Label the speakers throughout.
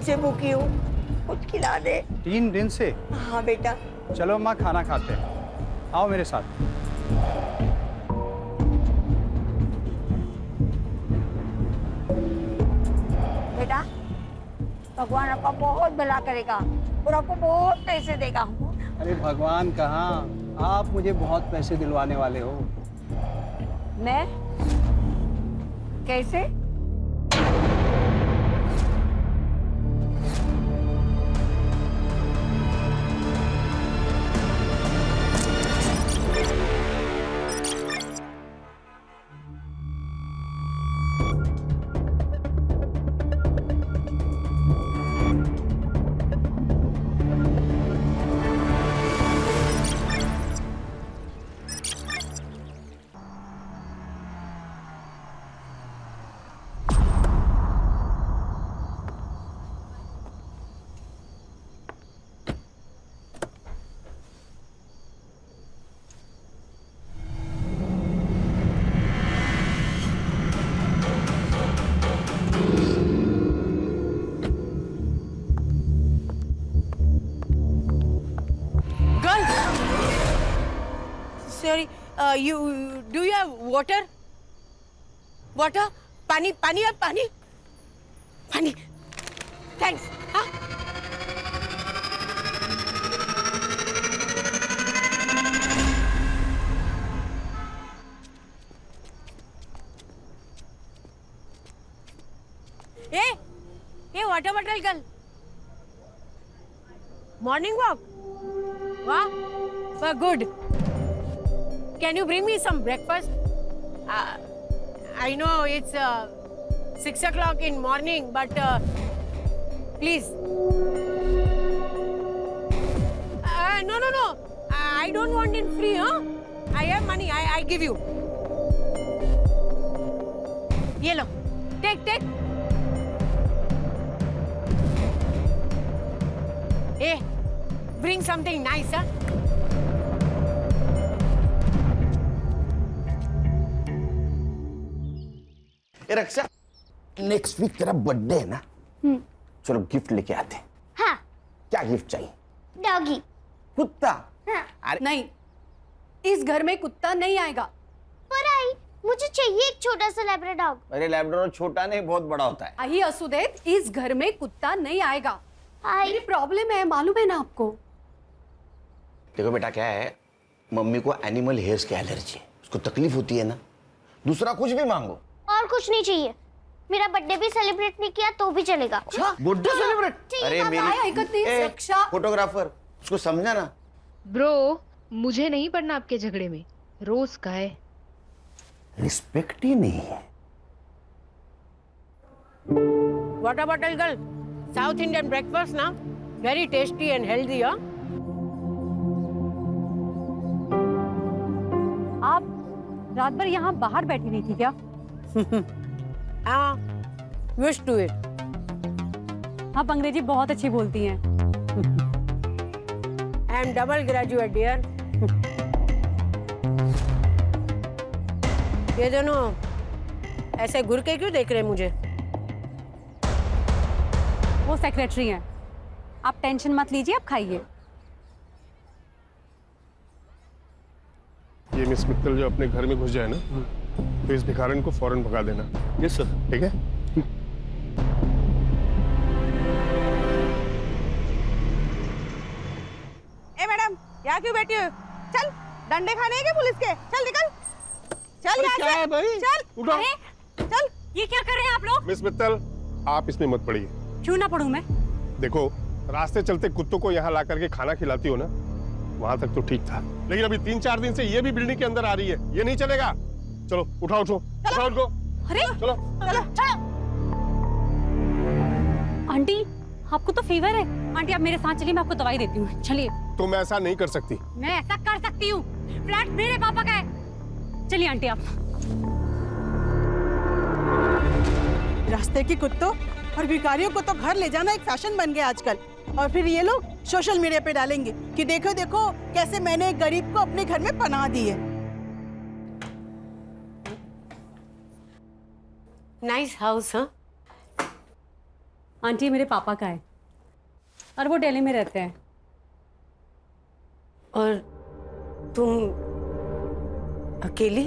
Speaker 1: से भूखी हूँ, कुछ खिला दे।
Speaker 2: 3 दिन से?
Speaker 1: हाँ बेटा।
Speaker 2: चलो अम्मा खाना खाते हैं, आओ मेरे साथ।
Speaker 1: बेटा, भगवान आपका बहुत भला करेगा और आपको बहुत पैसे देगा।
Speaker 2: अरे भगवान कहाँ, आप मुझे बहुत पैसे दिलवाने वाले हो।
Speaker 1: मैं? कैसे? Sorry, do you have water? Water? पानी है पानी? पानी. Thanks. हाँ? ये water bottle girl. Morning walk. Wow, good. Can you bring me some breakfast? I know it's 6 o'clock in morning, but please. No. I don't want it free, huh? I have money. I give you. ये लो. Take. Hey, bring something nice, huh?
Speaker 3: रक्षा, next week तेरा birthday है ना? चलो gift लेके आते हैं।
Speaker 4: हाँ।
Speaker 3: क्या गिफ्ट चाहिए?
Speaker 4: डॉगी।
Speaker 3: कुत्ता?
Speaker 4: हाँ।
Speaker 3: अरे
Speaker 5: नहीं, इस घर में कुत्ता नहीं आएगा।
Speaker 4: पर आई, मुझे चाहिए एक छोटा सा लैब्राडोर डॉग।
Speaker 3: अरे लैब्राडोर छोटा नहीं, बहुत बड़ा होता है।
Speaker 5: आई असुदेव, इस घर में कुत्ता नहीं आएगा।
Speaker 4: आई।
Speaker 5: मेरी प्रॉब्लम है, मालूम है ना आपको?
Speaker 3: देखो बेटा, क्या है, मम्मी को एनिमल हेयर्स की एलर्जी है, उसको तकलीफ होती है ना। दूसरा कुछ भी मांगो।
Speaker 4: और कुछ नहीं चाहिए। मेरा बर्थडे भी सेलिब्रेट नहीं किया तो भी चलेगा।
Speaker 3: Birthday celebrate? अरे मेरी फोटोग्राफर, उसको समझा ना।
Speaker 6: ब्रो, मुझे नहीं पड़ना आपके झगड़े में। रोज का है।
Speaker 3: रिस्पेक्ट ही नहीं है।
Speaker 1: Water bottle girl, South Indian breakfast ना, very tasty and healthy, huh?
Speaker 5: आप रात भर यहाँ बाहर बैठी रही थी क्या?
Speaker 1: हाँ, used to it.
Speaker 5: आप अंग्रेजी बहुत अच्छी बोलती हैं।
Speaker 1: I am double graduate, dear. ये दोनों ऐसे घुर के क्यों देख रहे हैं मुझे?
Speaker 5: वो सेक्रेटरी हैं। आप टेंशन मत लीजिए, आप खाइए।
Speaker 7: ये मिस मित्तल जो अपने घर में घुस जाए ना, तो इस भिखारन को फौरन भगा देना।
Speaker 2: Yes sir.
Speaker 7: ठीक है?
Speaker 1: ए मैडम, यहाँ क्यों बैठी हो? चल, डंडे खाने हैं क्या पुलिस के? चल निकल। चल यहाँ से।
Speaker 7: क्या है भाई?
Speaker 1: चल।
Speaker 7: उठो।
Speaker 1: चल।
Speaker 5: ये क्या कर रहे हैं आप लोग?
Speaker 7: मिस मित्तल, आप इसमें मत पड़िए।
Speaker 5: क्यों ना पढ़ूं मैं?
Speaker 7: देखो, रास्ते चलते कुत्तों को यहाँ ला करके खाना खिलाती हो ना, वहां तक तो ठीक था, लेकिन अभी 3-4 दिन से ये भी बिल्डिंग के अंदर आ रही है, ये नहीं चलेगा। चलो उठाओ उनको।
Speaker 5: अरे
Speaker 7: चलो।
Speaker 5: आंटी, आपको तो फीवर है। आंटी आप मेरे साथ चलिए, मैं आपको दवाई देती हूँ। चलिए।
Speaker 7: तुम ऐसा नहीं कर सकती।
Speaker 5: मैं ऐसा कर सकती हूँ। फ्लैट मेरे पापा का है। चलिए आंटी आप।
Speaker 8: रास्ते की कुत्तों और भिखारियों को तो घर ले जाना एक फैशन बन गया आजकल। और फिर ये लोग सोशल मीडिया पे डालेंगे कि देखो देखो कैसे मैंने एक गरीब को अपने घर में पनाह दी है।
Speaker 1: नाइस हाउस, हाँ?
Speaker 5: आंटी मेरे पापा का है और वो दिल्ली में रहते हैं।
Speaker 9: और तुम अकेली?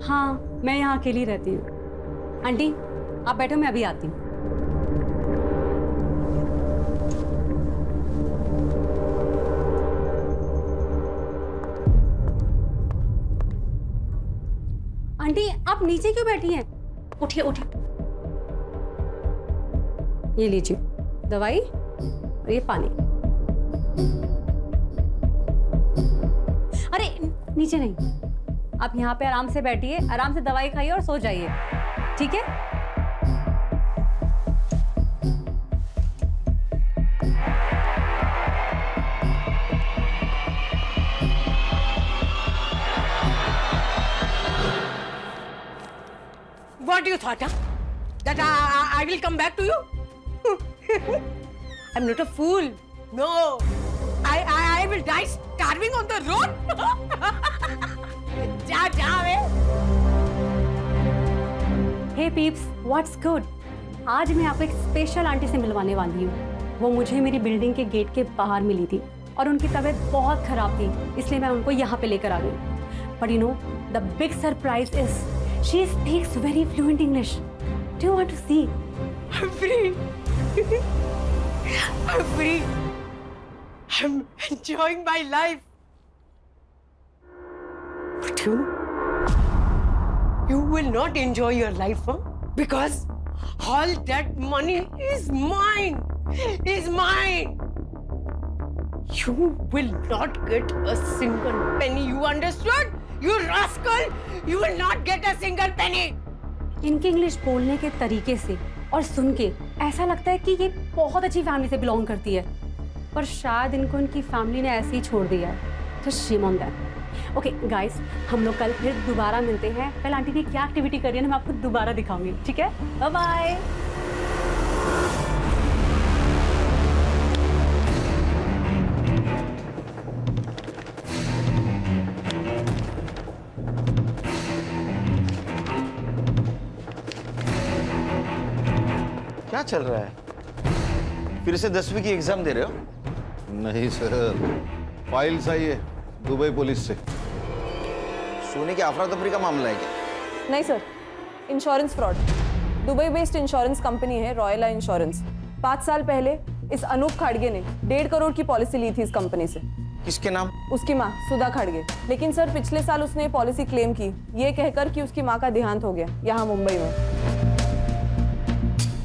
Speaker 5: हाँ, मैं यहाँ अकेली रहती हूँ। आंटी आप बैठो, मैं अभी आती हूँ। आंटी आप नीचे क्यों बैठी हैं? उठिए उठिए। ये लीजिए दवाई और ये पानी। अरे नीचे नहीं, आप यहाँ पे आराम से बैठिए, आराम से दवाई खाइए और सो जाइए, ठीक है?
Speaker 9: What you thought, huh? That I will come back to you? I'm not a fool. No. I will die starving on the road. जा वे.
Speaker 5: हे पीप्स, व्हाट्स गुड? आज मैं आपको एक स्पेशल आंटी से मिलवाने वाली हूँ। वो मुझे मेरी बिल्डिंग के गेट के बाहर मिली थी और उनकी तबीयत बहुत खराब थी, इसलिए मैं उनको यहाँ पे लेकर आ गई। But you know the big surprise is she speaks very fluent English. Do you want to see?
Speaker 9: I'm free. I'm free. I'm enjoying my life. But you will not enjoy your life, huh? Because all that money is mine. Is mine. You will not get a single penny. You understood? You rascal! You will not get a single penny.
Speaker 5: इनके English बोलने के तरीके से और सुन के ऐसा लगता है कि ये बहुत अच्छी फैमिली से बिलोंग करती है, पर शायद इनको इनकी फैमिली ने ऐसे ही छोड़ दिया है। तो shame on that. Okay guys, हम लोग कल फिर दोबारा मिलते हैं। कल आंटी ने क्या एक्टिविटी करी है ना मैं आपको दोबारा दिखाऊंगी, ठीक है? Bye bye.
Speaker 3: क्या चल रहा है? फिर से 10वीं की एग्जाम दे रहे हो?
Speaker 10: नहीं सर, फाइल्स आई है दुबई पुलिस से।
Speaker 3: सोने की अफरा तफरी का मामला है क्या?
Speaker 1: नहीं sir, insurance fraud. Dubai based insurance company है रॉयला इंश्योरेंस। 5 साल पहले इस अनूप खाड़गे ने 1.5 करोड़ की पॉलिसी ली थी इस कंपनी से।
Speaker 3: किसके नाम?
Speaker 1: उसकी माँ सुधा खाड़गे। लेकिन सर पिछले साल उसने पॉलिसी क्लेम की, ये कहकर कि उसकी माँ का देहांत हो गया यहाँ मुंबई में।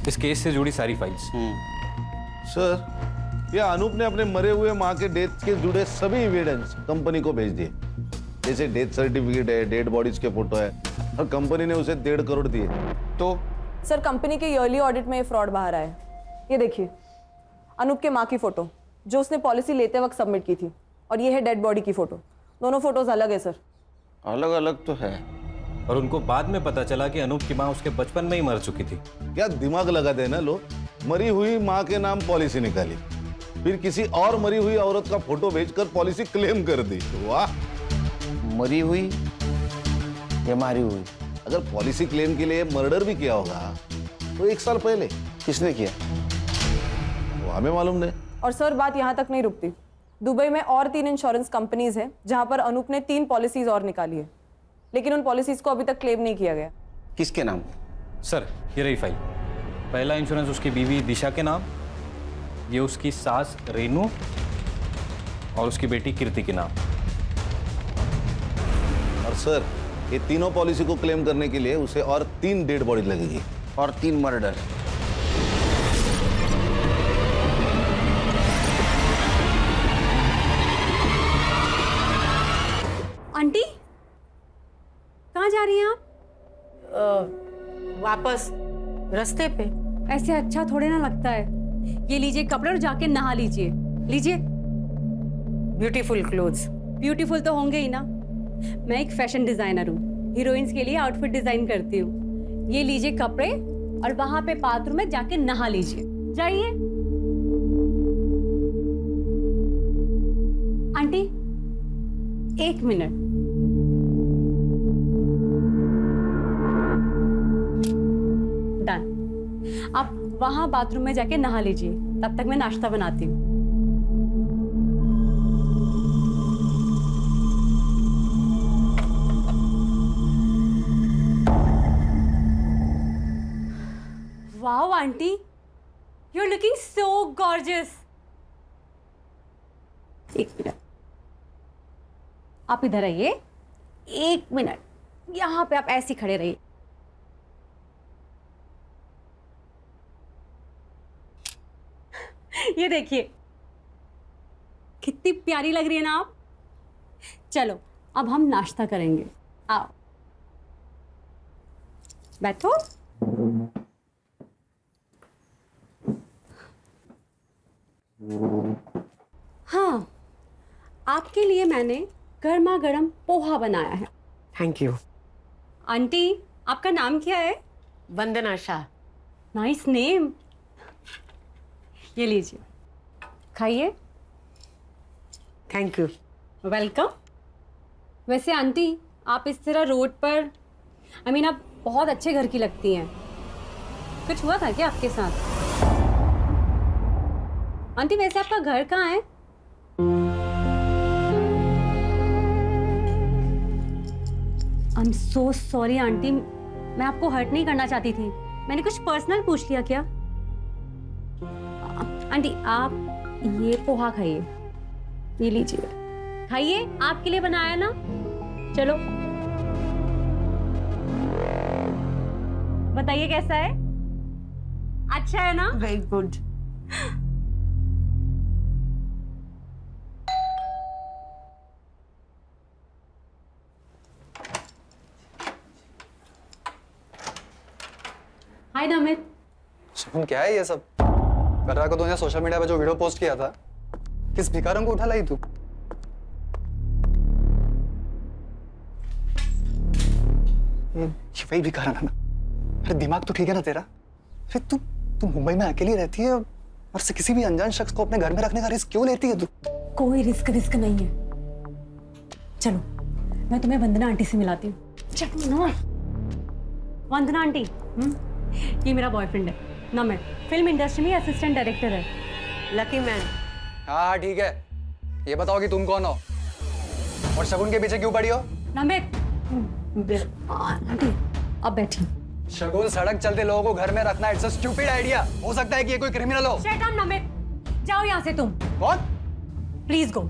Speaker 11: इस केस से जुड़ी सारी फाइल्स।
Speaker 10: सर, यह अनूप ने अपने मरे हुए माँ के डेथ के जुड़े सभी एविडेंस कंपनी को भेज दिए। जैसे डेथ सर्टिफिकेट है, डेड बॉडीज के फोटो है, और कंपनी ने उसे 1.5 करोड़ दिए।
Speaker 3: तो
Speaker 1: सर कंपनी के ईयरली ऑडिट में ये फ्रॉड बाहर आया। ये देखिए अनूप के माँ की फोटो जो उसने पॉलिसी लेते वक्त सबमिट की थी, और ये है डेड बॉडी की फोटो। दोनों फोटोज अलग है सर।
Speaker 3: अलग अलग तो है,
Speaker 11: और उनको बाद में पता चला कि अनूप की माँ उसके बचपन में ही मर चुकी थी।
Speaker 10: क्या दिमाग लगाते हैं ना लोग? मरी हुई माँ के नाम पॉलिसी निकाली, फिर किसी और मरी हुई औरत का फोटो भेजकर पॉलिसी क्लेम कर दी। वाह!
Speaker 3: मरी हुई या मारी हुई?
Speaker 10: अगर पॉलिसी क्लेम के लिए मर्डर भी किया होगा तो 1 साल पहले।
Speaker 3: किसने किया?
Speaker 10: वो हमें मालूम नहीं।
Speaker 1: और सर बात यहाँ तक नहीं रुकती। दुबई में और 3 इंश्योरेंस कंपनीज हैं जहाँ पर अनूप ने 3 पॉलिसीज और निकाली है, लेकिन उन पॉलिसीज को अभी तक क्लेम नहीं किया गया।
Speaker 3: किसके नाम?
Speaker 11: सर ये रही फाइल। पहला इंश्योरेंस उसकी बीवी दिशा के नाम, ये उसकी सास रेनू और उसकी बेटी कीर्ति के नाम।
Speaker 10: और सर, ये तीनों पॉलिसी को क्लेम करने के लिए उसे और 3 डेड बॉडी लगेगी
Speaker 3: और 3 मर्डर।
Speaker 5: आंटी कहाँ जा रही हैं आप?
Speaker 9: वापस रास्ते पे।
Speaker 5: ऐसे अच्छा थोड़े ना लगता है। ये लीजिए कपड़े और जाके नहा लीजिए। लीजिए।
Speaker 9: Beautiful clothes.
Speaker 5: ब्यूटीफुल तो होंगे ही ना, मैं एक फैशन डिजाइनर हूँ, हीरोइंस के लिए आउटफिट डिजाइन करती हूँ। ये लीजिए कपड़े और वहां पे बाथरूम में जाके नहा लीजिए। जाइए। Aunty 1 minute. डन। आप वहां बाथरूम में जाके नहा लीजिए, तब तक मैं नाश्ता बनाती हूँ। Wow aunty, you are looking so gorgeous. एक मिनट, आप इधर आइए। एक मिनट, यहां पे आप ऐसे खड़े रहिए। ये देखिए, कितनी प्यारी लग रही है ना आप। चलो अब हम नाश्ता करेंगे, आओ बैठो। हाँ, आपके लिए मैंने गर्मा गर्म पोहा बनाया है।
Speaker 9: Thank you.
Speaker 5: आंटी, आपका नाम क्या है?
Speaker 9: वंदना शाह।
Speaker 5: Nice name. ये लीजिए, खाइए।
Speaker 9: Thank you.
Speaker 5: वेलकम। वैसे आंटी, आप इस तरह रोड पर आप बहुत अच्छे घर की लगती हैं। कुछ हुआ था क्या आपके साथ? आंटी वैसे आपका घर कहाँ है? I am so sorry aunty, मैं आपको हर्ट नहीं करना चाहती थी। मैंने कुछ पर्सनल पूछ लिया क्या? आंटी आप ये पोहा खाइए, ये लीजिए, खाइए, आपके लिए बनाया ना। चलो बताइए कैसा है? अच्छा है ना?
Speaker 9: Very good.
Speaker 5: हाय नमित।
Speaker 12: सुन, क्या है ये सब? कर रहा को तूने सोशल मीडिया पे जो वीडियो पोस्ट किया था, किस भिखारन को उठा लाई तू? ये वही भिखारन है ना? अरे दिमाग तो ठीक है ना तेरा? अरे तू मुंबई में अकेली रहती है और से किसी भी अनजान शख्स को अपने घर में रखने का रिस्क क्यों लेती है तू?
Speaker 5: कोई रिस्क नहीं है। चलो मैं तुम्हें वंदना आंटी से मिलाती हूँ। चलो ना। वंदना आंटी, ये मेरा बॉयफ्रेंड है नमित, फिल्म इंडस्ट्री में असिस्टेंट डायरेक्टर है।
Speaker 9: Lucky man.
Speaker 12: हाँ ठीक है, ये बताओ कि तुम कौन हो और शगुन के पीछे क्यों पड़ी हो?
Speaker 5: नमित, आंटी अब बैठी।
Speaker 12: शगुन सड़क चलते लोगों को घर में रखना इट्स अ स्टूपिड आइडिया। हो सकता है कि ये कोई क्रिमिनल हो।
Speaker 5: शट अप नमित, जाओ यहाँ से तुम।
Speaker 12: कौन?
Speaker 5: Please go.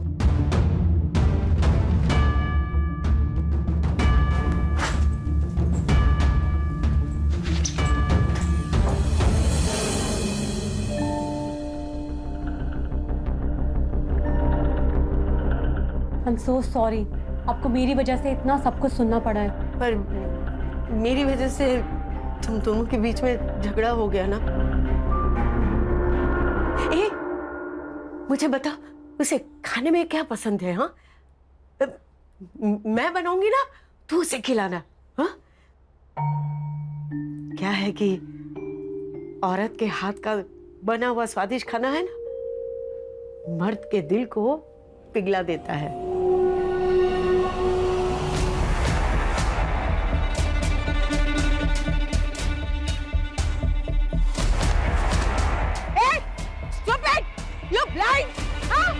Speaker 5: I'm so sorry, आपको मेरी वजह से इतना सब कुछ सुनना पड़ा है।
Speaker 9: पर मेरी वजह से तुम दोनों के बीच में झगड़ा हो गया ना। ए, मुझे बता, उसे खाने में क्या पसंद है? हाँ, मैं बनाऊंगी ना, तू उसे खिलाना। हाँ, क्या है कि औरत के हाथ का बना हुआ स्वादिष्ट खाना है ना, मर्द के दिल को पिघला देता है। You blind? हाँ?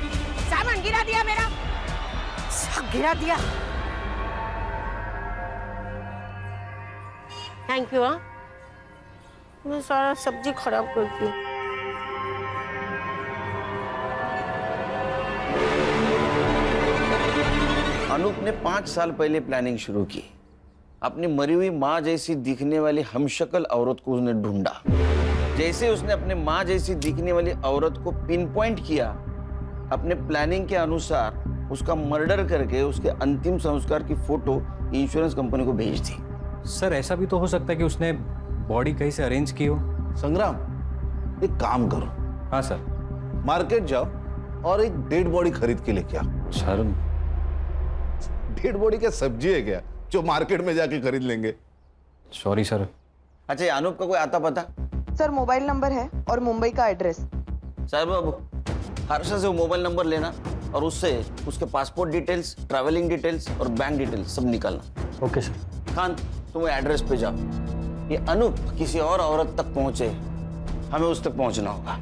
Speaker 9: सामान गिरा दिया मेरा, सब गिरा दिया। Thank you. हाँ, मैं सारा सब्जी खराब करती हूँ।
Speaker 3: अनूप ने 5 साल पहले प्लानिंग शुरू की। अपनी मरी हुई माँ जैसी दिखने वाली हमशक्ल औरत को उसने ढूंढा। जैसे उसने अपने माँ जैसी दिखने वाली औरत को पिन पॉइंट किया, अपने प्लानिंग के अनुसार उसका मर्डर करके उसके अंतिम संस्कार की फोटो इंश्योरेंस कंपनी को भेज दी।
Speaker 11: सर ऐसा भी तो हो सकता है कि उसने बॉडी कहीं से अरेंज की हो।
Speaker 10: संग्राम, एक काम करो।
Speaker 11: हाँ सर।
Speaker 10: मार्केट जाओ और एक डेड बॉडी खरीद के लेके आओ।
Speaker 11: सर
Speaker 10: डेड बॉडी क्या सब्जी है क्या जो मार्केट में जाके खरीद लेंगे?
Speaker 11: Sorry sir.
Speaker 3: अच्छा, ये अनूप का कोई आता पता?
Speaker 13: सर मोबाइल नंबर है और मुंबई का एड्रेस।
Speaker 3: सर बाबू, हर्षा से वो मोबाइल नंबर लेना और उससे उसके पासपोर्ट डिटेल्स, ट्रैवलिंग डिटेल्स और बैंक डिटेल्स सब निकालना।
Speaker 12: Okay sir.
Speaker 3: खान, तुम एड्रेस पे जाओ। ये अनूप किसी और औरत तक पहुंचे हमें उस तक पहुंचना होगा।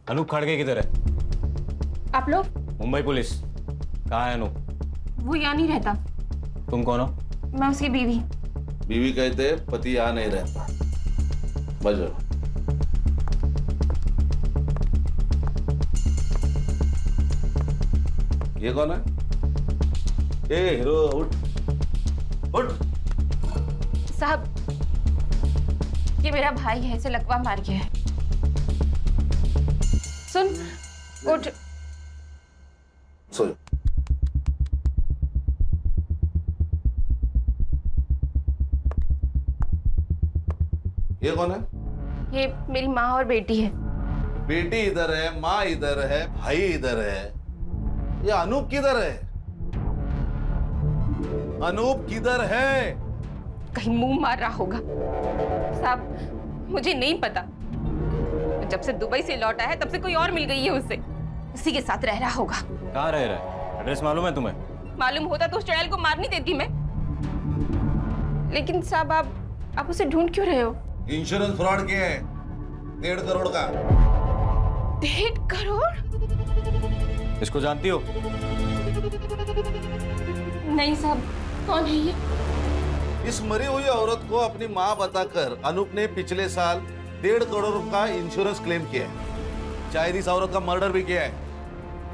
Speaker 11: अनूप खड़गे किधर है?
Speaker 6: आप लोग?
Speaker 11: मुंबई पुलिस। कहाँ है अनूप?
Speaker 6: वो यहाँ नहीं रहता।
Speaker 11: तुम कौन हो?
Speaker 6: मैं उसकी बीवी।
Speaker 10: बीवी कहते पति यहाँ नहीं रहता। बजो। ये कौन है? ए हीरो, उठ उठ।
Speaker 6: साहब, ये मेरा भाई है, इसे लकवा मार गया है। सुन, उठ।
Speaker 10: सो ये कौन है?
Speaker 6: ये मेरी माँ और बेटी है।
Speaker 10: बेटी इधर है, माँ इधर है, भाई इधर है। ये अनूप किधर है? अनूप किधर है?
Speaker 6: कहीं मुंह मार रहा होगा। साहब, मुझे नहीं पता। जब से दुबई से लौटा है तब से कोई और मिल गई है उसे। उसी के साथ रह रहा होगा।
Speaker 11: कहाँ रह रहा है? एड्रेस मालूम है तुम्हें?
Speaker 6: मालूम होता तो उस चुड़ैल को मार नहीं देती मैं। लेकिन साहब, आप उसे ढूंढ क्यों रहे हो?
Speaker 10: इंश्योरेंस फ्रॉड किया है 1.5 करोड़ का।
Speaker 6: 1.5 करोड़?
Speaker 11: इसको जानती हो?
Speaker 6: नहीं साहब, कौन है ये?
Speaker 10: इस मरी हुई औरत को अपनी माँ बताकर अनूप ने पिछले साल 1.5 करोड़ का इंश्योरेंस क्लेम किया है। शायद इस औरत का मर्डर भी किया है।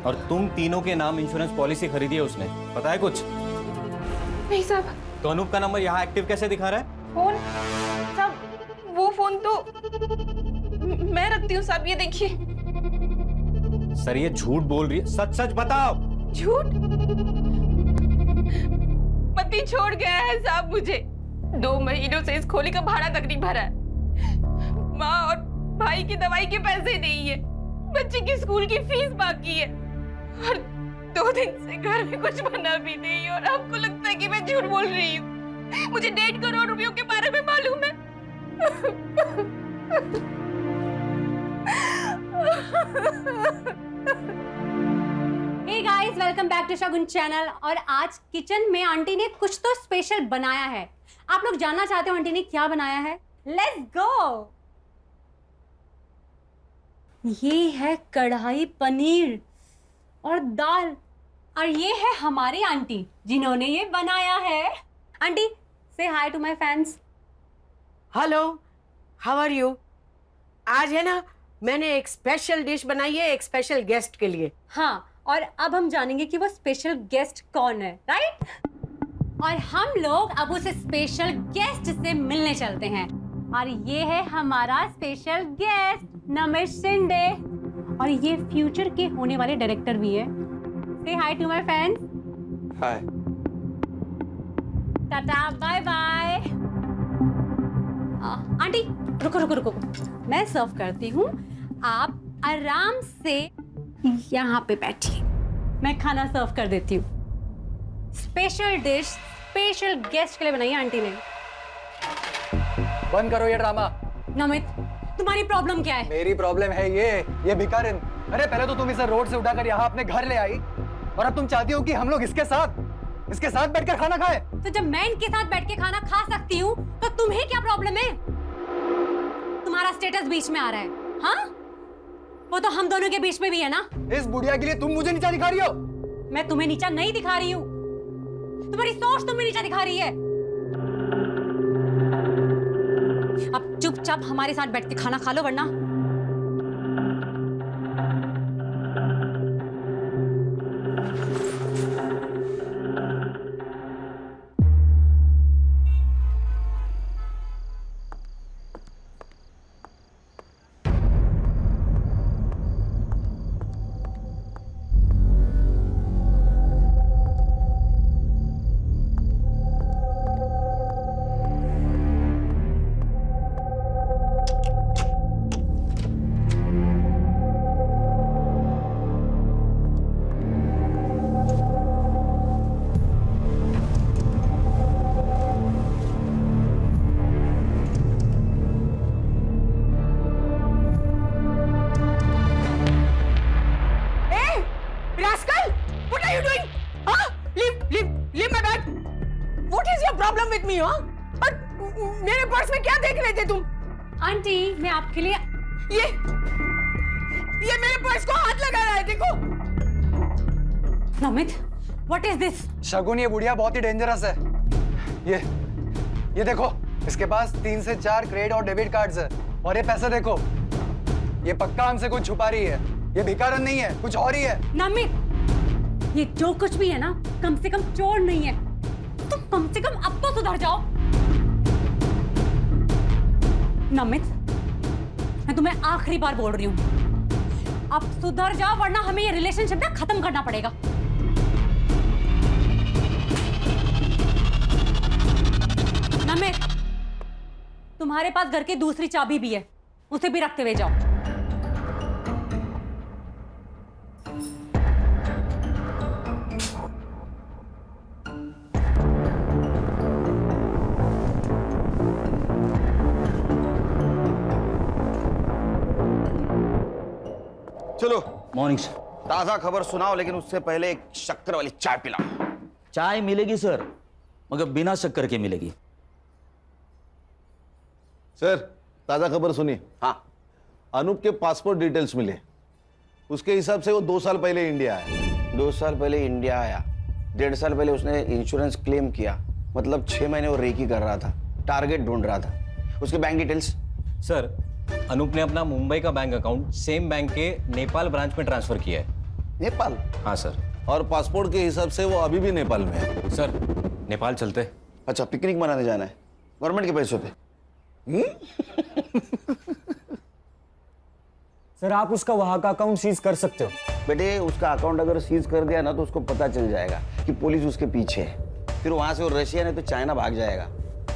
Speaker 11: और तुम तीनों के नाम इंश्योरेंस पॉलिसी खरीदी है उसने, पता है कुछ?
Speaker 6: नहीं साहब।
Speaker 11: तो अनूप का नंबर यहाँ एक्टिव कैसे दिखा रहा है?
Speaker 6: फोन? साहब, वो फोन तो मैं रखती हूँ साहब, ये देखिए।
Speaker 11: सर, ये झूठ बोल रही है, सच सच बताओ।
Speaker 6: झूठ? पति छोड़ गया है साहब मुझे। 2 महीनों से इस खोली का भाड़ा तक नहीं भरा है। माँ और भाई की दवाई के पैसे नहीं है। बच्चे की स्कूल की फीस बाकी है। और 2 दिन से घर में कुछ बना भी नहीं। और आपको लगता है कि मैं झूठ बोल रही हूँ? मुझे 1.5 करोड़ रुपयों के बारे में मालूम है।
Speaker 5: Hey guys, welcome back to Shagun channel. और आज किचन में आंटी ने कुछ तो स्पेशल बनाया है। आप लोग जानना चाहते हो आंटी ने क्या बनाया है? Let's go. ये है कढ़ाई पनीर और दाल। और ये है हमारी आंटी जिन्होंने ये बनाया है। Aunty, say hi to my fans.
Speaker 9: Hello, how are you? आज है ना, मैंने एक स्पेशल डिश बनाई है एक स्पेशल गेस्ट के लिए।
Speaker 5: हाँ, और अब हम जानेंगे कि वो स्पेशल गेस्ट कौन है, राइट? और हम लोग अब उस स्पेशल गेस्ट से मिलने चलते हैं। और ये है हमारा स्पेशल गेस्ट नमिश शिंदे। और ये फ्यूचर के होने वाले डायरेक्टर भी है। Say hi to my fans.
Speaker 12: Hi.
Speaker 5: Tata, bye bye. Aunty, रुको रुको रुको, मैं सर्व करती हूँ। आप आराम से यहाँ पे बैठिए, मैं खाना सर्व कर देती हूँ। स्पेशल डिश स्पेशल गेस्ट के लिए बनाई है आंटी ने।
Speaker 12: बंद करो ये ड्रामा।
Speaker 5: नमित, तुम्हारी प्रॉब्लम क्या है?
Speaker 12: मेरी प्रॉब्लम है ये भिखारिन। अरे पहले तो तुम इसे रोड से उठाकर यहाँ अपने घर ले आई, और अब तुम चाहती हो कि हम लोग इसके साथ बैठकर खाना खाएं।
Speaker 5: तो जब मैं इनके साथ बैठ के खाना खा सकती हूँ तो तुम्हें क्या प्रॉब्लम है? तुम्हारा स्टेटस बीच में आ रहा है, हाँ? वो तो हम दोनों के बीच में भी है ना।
Speaker 12: इस बुढ़िया के लिए तुम मुझे नीचा दिखा रही हो?
Speaker 5: मैं तुम्हें नीचा नहीं दिखा रही हूँ, तुम्हारी सोच तुम्हें नीचा दिखा रही है। अब चुपचाप हमारे साथ बैठ के खाना खा लो, वरना
Speaker 9: प्रॉब्लम विद मी? हाँ, और मेरे पर्स में क्या देख रहे थे तुम?
Speaker 5: आंटी मैं आपके लिए
Speaker 9: ये मेरे पर्स को हाथ लगा रहा है, देखो।
Speaker 5: Namit, what is this?
Speaker 12: Shagun, ये बुढ़िया बहुत ही डेंजरस है। ये देखो, इसके पास 3 से 4 क्रेडिट और डेबिट कार्ड्स है, और ये पैसे देखो, ये पक्का हमसे कुछ छुपा रही है। ये भिखारन नहीं है, कुछ और ही है।
Speaker 5: नमित, ये जो कुछ भी है ना, कम से कम चोर नहीं है। तुम कम से कम अब तो सुधर जाओ। नमित, मैं तुम्हें आखिरी बार बोल रही हूँ, अब सुधर जाओ वरना हमें ये रिलेशनशिप ना खत्म करना पड़ेगा। नमित, तुम्हारे पास घर की दूसरी चाबी भी है, उसे भी रखते हुए जाओ।
Speaker 3: चलो
Speaker 14: मॉर्निंग सर।
Speaker 3: ताजा खबर सुनाओ, लेकिन उससे पहले एक शक्कर वाली चाय पिलाओ।
Speaker 14: चाय मिलेगी सर, मगर बिना शक्कर के मिलेगी।
Speaker 10: सर, ताजा खबर सुनिए।
Speaker 3: हाँ,
Speaker 10: अनूप के पासपोर्ट डिटेल्स मिले। उसके हिसाब से वो 2 साल पहले इंडिया आया।
Speaker 3: 2 साल पहले इंडिया आया, 1.5 साल पहले उसने इंश्योरेंस क्लेम किया, मतलब 6 महीने वो रेकी कर रहा था, टारगेट ढूंढ रहा था। उसके बैंक डिटेल्स?
Speaker 11: सर, अनूप ने अपना मुंबई का बैंक अकाउंट सेम बैंक के नेपाल ब्रांच में ट्रांसफर किया है।
Speaker 3: नेपाल?
Speaker 11: हाँ सर।
Speaker 10: और पासपोर्ट के हिसाब से वो अभी भी नेपाल में है।
Speaker 11: सर, नेपाल चलते।
Speaker 3: अच्छा, पिकनिक मनाने जाना है गवर्नमेंट के पैसों पे?
Speaker 2: सर, आप उसका वहां का अकाउंट सीज कर सकते हो।
Speaker 3: बेटे, उसका अकाउंट अगर सीज कर दिया ना तो उसको पता चल जाएगा कि पुलिस उसके पीछे है। फिर वहां से वो रशिया नहीं तो चाइना भाग जाएगा।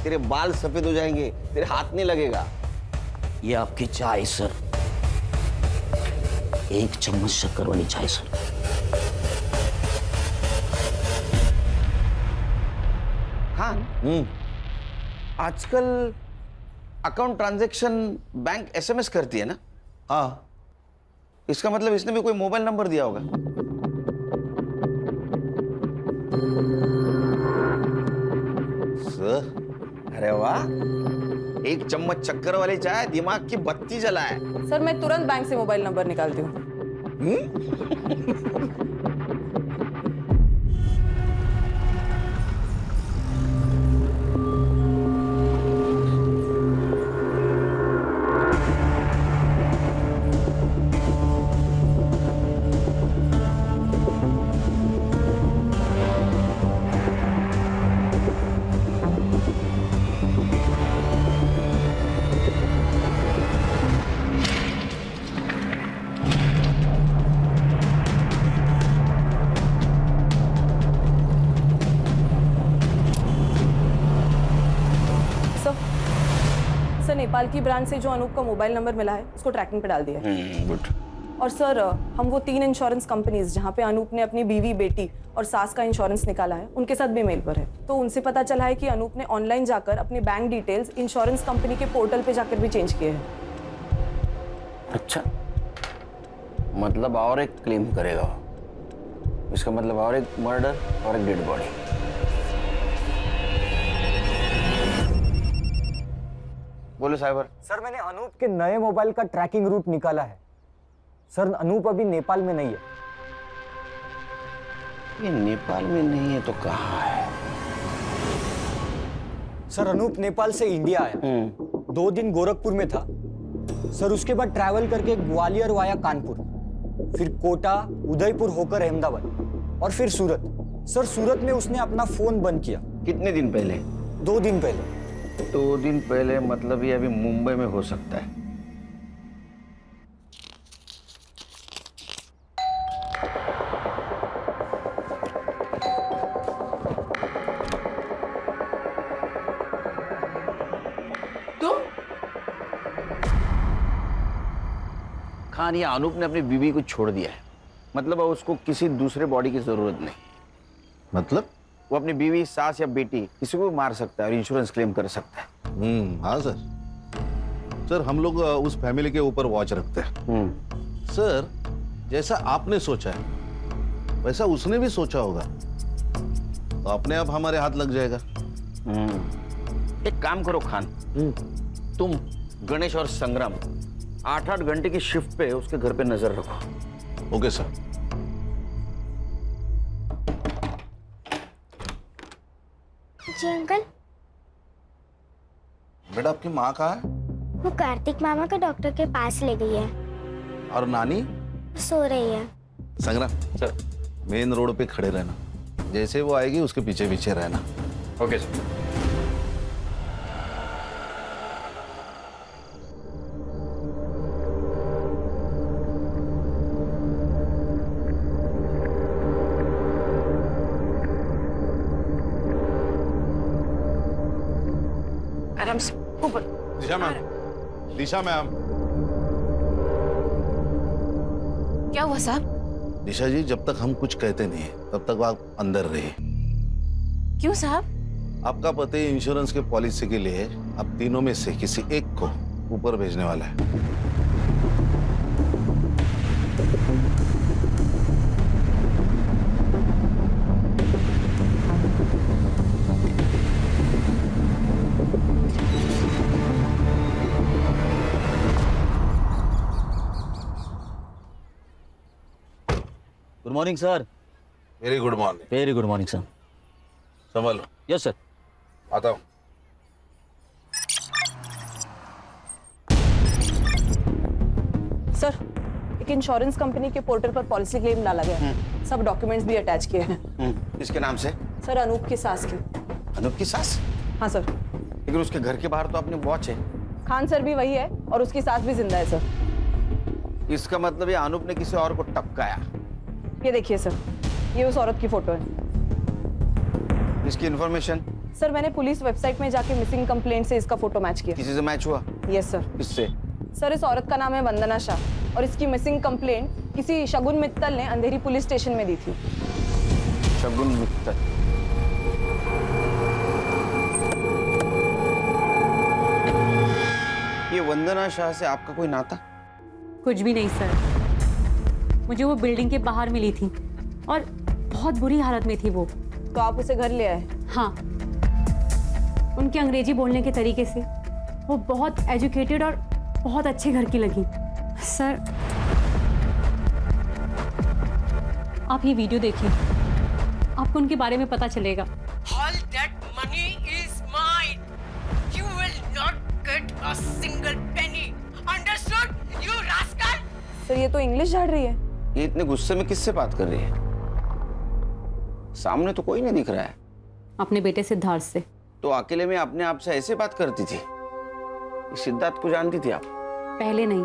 Speaker 3: तेरे बाल सफेद हो जाएंगे, तेरे हाथ नहीं लगेगा।
Speaker 14: ये आपकी चाय सर, 1 चम्मच शक्कर वाली चाय सर।
Speaker 3: हाँ, आजकल अकाउंट ट्रांजैक्शन बैंक एसएमएस करती है ना?
Speaker 10: हाँ,
Speaker 3: इसका मतलब इसने भी कोई मोबाइल नंबर दिया होगा।
Speaker 10: सर,
Speaker 3: अरे वाह, 1 चम्मच शक्कर वाली चाय दिमाग की बत्ती जलाए।
Speaker 1: सर, मैं तुरंत बैंक से मोबाइल नंबर निकालती हूँ। सर, नेपाल की ब्रांच से जो अनूप का मोबाइल नंबर मिला है उसको ट्रैकिंग पे डाल दिया है।
Speaker 3: गुड।
Speaker 1: और सर, हम वो 3 इंश्योरेंस कंपनीज जहाँ पे अनूप ने अपनी बीवी, बेटी और सास का इंश्योरेंस निकाला है, उनके साथ भी मेल पर है। तो उनसे पता चला है कि अनूप ने ऑनलाइन जाकर अपनी बैंक डिटेल्स इंश्योरेंस कंपनी के पोर्टल पे जाकर भी चेंज किए हैं।
Speaker 3: अच्छा, मतलब और एक क्लेम करेगा। इसका मतलब और एक मर्डर और एक डेड बॉडी। बोलो साइबर।
Speaker 2: सर, मैंने अनूप के नए मोबाइल का ट्रैकिंग रूट निकाला है। सर, अनूप अभी नेपाल में नहीं है।
Speaker 3: ये नेपाल में नहीं है तो कहाँ है?
Speaker 2: सर, अनूप नेपाल से इंडिया आया, 2 दिन गोरखपुर में था। सर, उसके बाद ट्रैवल करके ग्वालियर वाया कानपुर, फिर कोटा, उदयपुर होकर अहमदाबाद और फिर सूरत। सर, सूरत में उसने अपना फोन बंद किया।
Speaker 3: कितने दिन पहले?
Speaker 10: 2 दिन पहले।
Speaker 3: 2 दिन पहले मतलब ये अभी मुंबई में हो सकता है। खान, ये अनूप ने अपनी बीवी को छोड़ दिया है, मतलब अब उसको किसी दूसरे बॉडी की जरूरत नहीं।
Speaker 10: मतलब
Speaker 3: वो अपनी बीवी, सास या बेटी किसी को भी मार सकता है और इंश्योरेंस क्लेम कर सकता है।
Speaker 10: हाँ सर। सर, हम लोग उस फैमिली के ऊपर वॉच रखते हैं। सर, जैसा आपने सोचा है वैसा उसने भी सोचा होगा, तो अपने आप हमारे हाथ लग जाएगा।
Speaker 3: एक काम करो खान, तुम गणेश और संग्राम 8-8 घंटे की शिफ्ट पे उसके घर पे नजर रखो।
Speaker 10: Okay sir.
Speaker 4: जी अंकल।
Speaker 10: बेटा आपकी माँ कहाँ है?
Speaker 4: वो कार्तिक मामा को डॉक्टर के पास ले गई है।
Speaker 10: और नानी?
Speaker 4: सो रही है।
Speaker 10: संग्राम सर, मेन रोड पे खड़े रहना, जैसे वो आएगी उसके पीछे पीछे रहना।
Speaker 11: Okay sir.
Speaker 9: आराम से ऊपर।
Speaker 10: दिशा मैम, दिशा मैम।
Speaker 6: क्या हुआ साहब?
Speaker 10: दिशा जी, जब तक हम कुछ कहते नहीं तब तक आप अंदर रहिए।
Speaker 6: क्यों साहब?
Speaker 10: आपका पति इंश्योरेंस के पॉलिसी के लिए आप तीनों में से किसी एक को ऊपर भेजने वाला है।
Speaker 14: Good morning sir.
Speaker 10: Very good morning.
Speaker 14: Very good morning sir.
Speaker 10: संभालो।
Speaker 14: Yes sir.
Speaker 10: आता हूँ।
Speaker 1: सर, एक इंश्योरेंस कंपनी के पोर्टल पर पॉलिसी क्लेम डाला गया है। सब डॉक्यूमेंट्स भी अटैच किए हैं।
Speaker 3: किसके नाम से?
Speaker 1: सर, अनूप की सास के।
Speaker 3: अनूप की सास?
Speaker 1: हाँ सर।
Speaker 3: लेकिन उसके घर के बाहर तो अपने वॉच है।
Speaker 1: खान सर भी वही है और उसकी सास भी जिंदा है सर।
Speaker 3: इसका मतलब ये अनूप ने किसी और को टपकाया।
Speaker 1: ये देखिए सर, ये उस औरत की फोटो है।
Speaker 3: इसकी इंफॉर्मेशन?
Speaker 1: सर, मैंने पुलिस वेबसाइट में जाके मिसिंग कंप्लेंट से इसका फोटो मैच किया।
Speaker 3: किसी से मैच हुआ?
Speaker 1: Yes sir.
Speaker 3: किससे?
Speaker 1: सर, इस औरत का नाम है वंदना शाह और इसकी मिसिंग कंप्लेंट किसी शगुन मित्तल ने अंधेरी पुलिस स्टेशन में दी थी।
Speaker 3: शगुन मित्तल? ये वंदना शाह से आपका कोई नाता?
Speaker 5: कुछ भी नहीं सर, मुझे वो बिल्डिंग के बाहर मिली थी और बहुत बुरी हालत में थी वो।
Speaker 1: तो आप उसे घर ले आए?
Speaker 5: हाँ, उनके अंग्रेजी बोलने के तरीके से वो बहुत एजुकेटेड और बहुत अच्छे घर की लगी। सर, आप ये वीडियो देखिए, आपको उनके बारे में पता चलेगा।
Speaker 9: All that money is mine. You will not get a single penny. Understood, you rascal?
Speaker 1: Sir, ये तो इंग्लिश झाड़ रही है।
Speaker 3: ये इतने गुस्से में किससे बात कर रही है? सामने तो कोई नहीं दिख रहा है।
Speaker 5: अपने बेटे सिद्धार्थ से।
Speaker 3: तो अकेले में अपने आप से ऐसे बात करती थी? सिद्धार्थ को जानती थी आप?
Speaker 5: पहले नहीं,